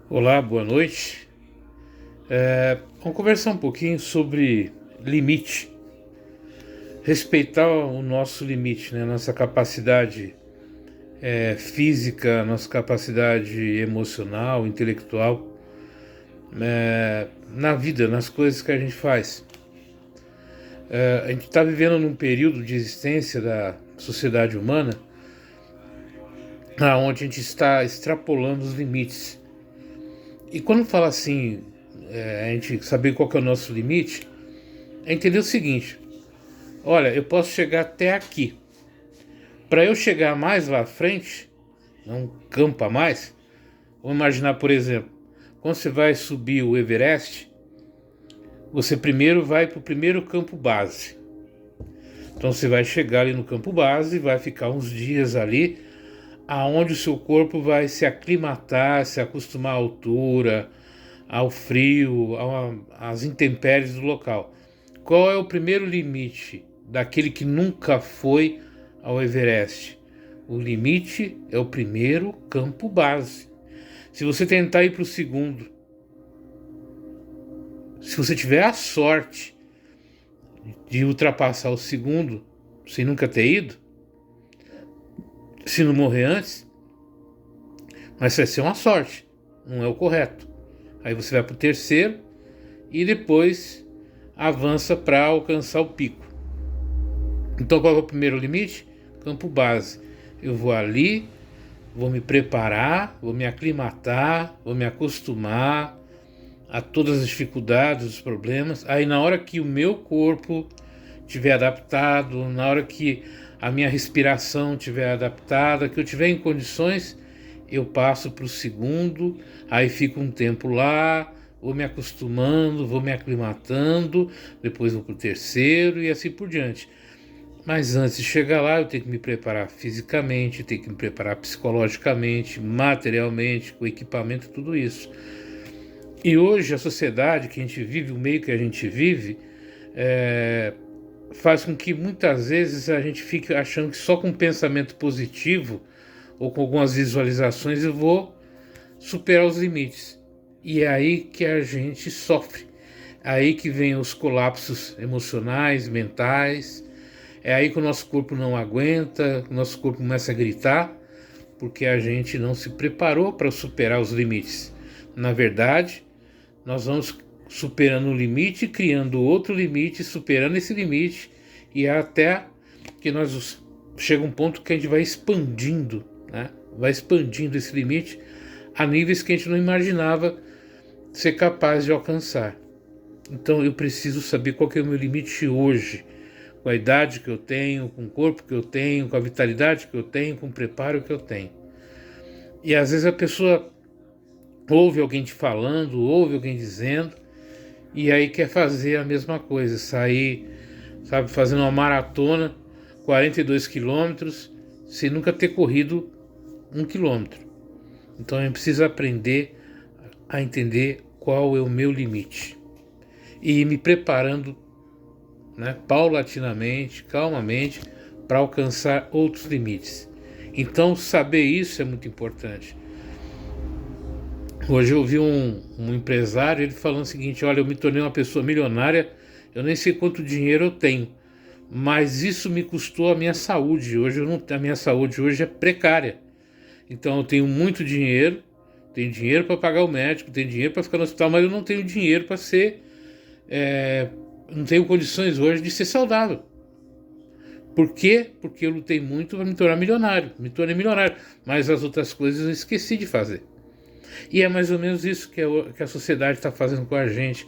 Olá, boa noite. Vamos conversar um pouquinho sobre limite. Respeitar o nosso limite, né? Nossa capacidade física, nossa capacidade emocional, intelectual, na vida, nas coisas que a gente faz. A gente está vivendo num período de existência da sociedade humana onde a gente está extrapolando os limites. E quando fala assim, a gente saber qual que é o nosso limite, é entender o seguinte: olha, eu posso chegar até aqui. Para eu chegar mais lá à frente, não campo a mais, vamos imaginar, por exemplo, quando você vai subir o Everest, você primeiro vai para o primeiro campo base. Então você vai chegar ali no campo base, vai ficar uns dias ali, aonde o seu corpo vai se aclimatar, se acostumar à altura, ao frio, às intempéries do local. Qual é o primeiro limite daquele que nunca foi ao Everest? O limite é o primeiro campo base. Se você tentar ir para o segundo, se você tiver a sorte de ultrapassar o segundo sem nunca ter ido, se não morrer antes, mas vai ser uma sorte, não é o correto. Aí você vai para o terceiro e depois avança para alcançar o pico. Então qual é o primeiro limite? Campo base. Eu vou ali, vou me preparar, vou me aclimatar, vou me acostumar a todas as dificuldades, os problemas. Aí na hora que o meu corpo estiver adaptado, na hora que a minha respiração estiver adaptada, que eu estiver em condições, eu passo para o segundo, aí fico um tempo lá, vou me acostumando, vou me aclimatando, depois vou para o terceiro e assim por diante. Mas antes de chegar lá, eu tenho que me preparar fisicamente, tenho que me preparar psicologicamente, materialmente, com equipamento, tudo isso. E hoje a sociedade que a gente vive, o meio que a gente vive, faz com que muitas vezes a gente fique achando que só com pensamento positivo ou com algumas visualizações eu vou superar os limites. E é aí que a gente sofre. É aí que vem os colapsos emocionais, mentais. É aí que o nosso corpo não aguenta, o nosso corpo começa a gritar, porque a gente não se preparou para superar os limites. Na verdade, nós vamos superando um limite, criando outro limite, superando esse limite, e até que nós chega um ponto que a gente vai expandindo, né? Vai expandindo esse limite a níveis que a gente não imaginava ser capaz de alcançar. Então eu preciso saber qual que é o meu limite hoje, com a idade que eu tenho, com o corpo que eu tenho, com a vitalidade que eu tenho, com o preparo que eu tenho. E às vezes a pessoa ouve alguém te falando, ouve alguém dizendo, e aí quer fazer a mesma coisa, sair, sabe, fazendo uma maratona, 42 quilômetros, sem nunca ter corrido 1 quilômetro. Então a gente precisa aprender a entender qual é o meu limite e ir me preparando, né, paulatinamente, calmamente, para alcançar outros limites. Então saber isso é muito importante. Hoje eu vi um empresário, ele falando o seguinte: olha, eu me tornei uma pessoa milionária, eu nem sei quanto dinheiro eu tenho, mas isso me custou a minha saúde. Hoje a minha saúde hoje é precária. Então eu tenho muito dinheiro, tenho dinheiro para pagar o médico, tenho dinheiro para ficar no hospital, mas eu não tenho dinheiro para ser, não tenho condições hoje de ser saudável. Por quê? Porque eu lutei muito para me tornar milionário, me tornei milionário, mas as outras coisas eu esqueci de fazer. E é mais ou menos isso que a sociedade está fazendo com a gente,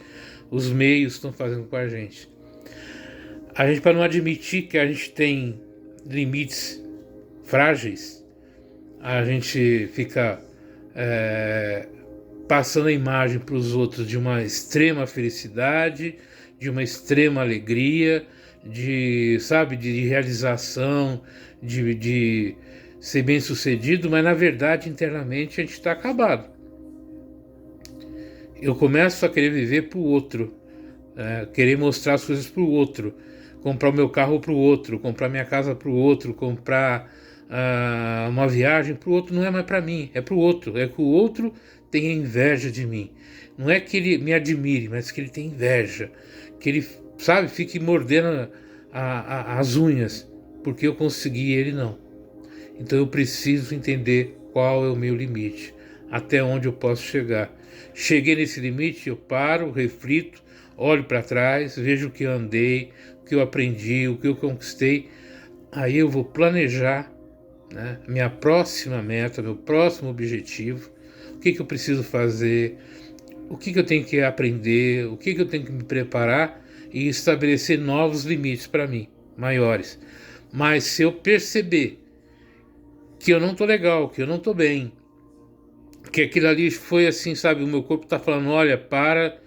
os meios estão fazendo com a gente. A gente, para não admitir que a gente tem limites frágeis, a gente fica passando a imagem para os outros de uma extrema felicidade, de uma extrema alegria, de realização, de ser bem sucedido, mas na verdade internamente a gente está acabado. Eu começo a querer viver para o outro, querer mostrar as coisas para o outro, comprar o meu carro para o outro, comprar minha casa para o outro, comprar uma viagem, para o outro não é mais para mim, é para o outro. É que o outro tem inveja de mim. Não é que ele me admire, mas que ele tem inveja. Que ele, sabe, fique mordendo as unhas, porque eu consegui e ele não. Então eu preciso entender qual é o meu limite, até onde eu posso chegar. Cheguei nesse limite, eu paro, reflito, olho para trás, vejo o que eu andei, o que eu aprendi, o que eu conquistei. Aí eu vou planejar, né, minha próxima meta, meu próximo objetivo, o que eu preciso fazer, o que eu tenho que aprender, o que eu tenho que me preparar e estabelecer novos limites para mim, maiores. Mas se eu perceber que eu não tô legal, que eu não tô bem, que aquilo ali foi assim, sabe, o meu corpo tá falando, olha, para,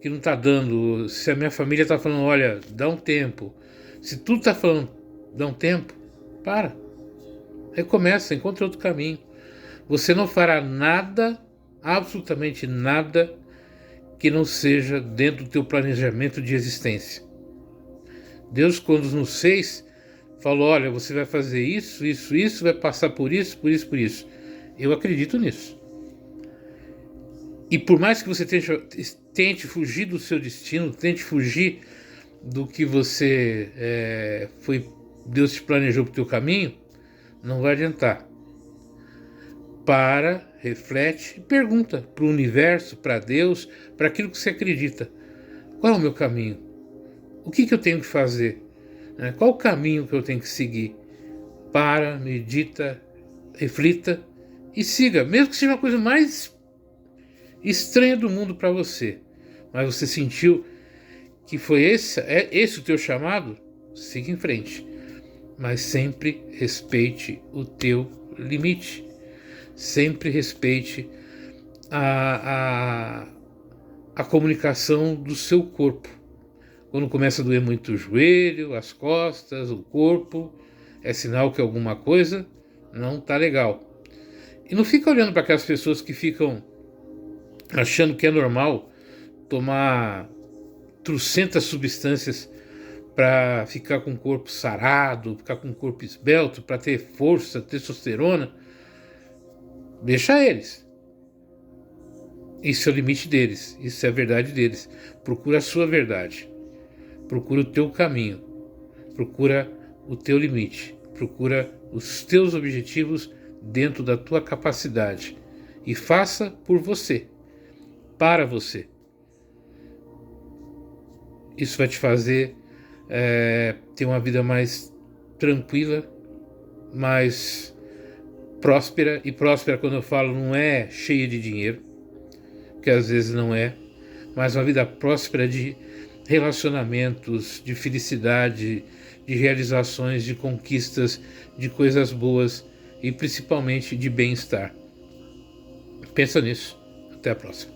que não tá dando. Se a minha família tá falando, olha, dá um tempo. Se tudo tá falando, dá um tempo, para. Recomeça, encontra outro caminho. Você não fará nada, absolutamente nada, que não seja dentro do teu planejamento de existência. Deus, quando nos fez, falou, olha, você vai fazer isso, isso, isso, vai passar por isso, por isso, por isso. Eu acredito nisso. E por mais que você tente fugir do seu destino, tente fugir do que você Deus te planejou para o teu caminho, não vai adiantar. Para, reflete e pergunta para o universo, para Deus, para aquilo que você acredita. Qual é o meu caminho? O que eu tenho que fazer? Qual o caminho que eu tenho que seguir? Para, medita, reflita e siga, mesmo que seja uma coisa mais estranha do mundo para você, mas você sentiu que foi esse o teu chamado, siga em frente, mas sempre respeite o teu limite, sempre respeite a comunicação do seu corpo. Quando começa a doer muito o joelho, as costas, o corpo, é sinal que alguma coisa não tá legal. E não fica olhando para aquelas pessoas que ficam achando que é normal tomar trocentas substâncias para ficar com o corpo sarado, ficar com o corpo esbelto, para ter força, testosterona. Deixa eles. Isso é o limite deles, isso é a verdade deles. Procura a sua verdade, procura o teu caminho, procura o teu limite, procura os teus objetivos dentro da tua capacidade e faça por você, para você. Isso vai te fazer ter uma vida mais tranquila, mais próspera. E próspera, quando eu falo, não é cheia de dinheiro, que às vezes não é, mas uma vida próspera de relacionamentos, de felicidade, de realizações, de conquistas, de coisas boas e principalmente de bem-estar. Pensa nisso. Até a próxima.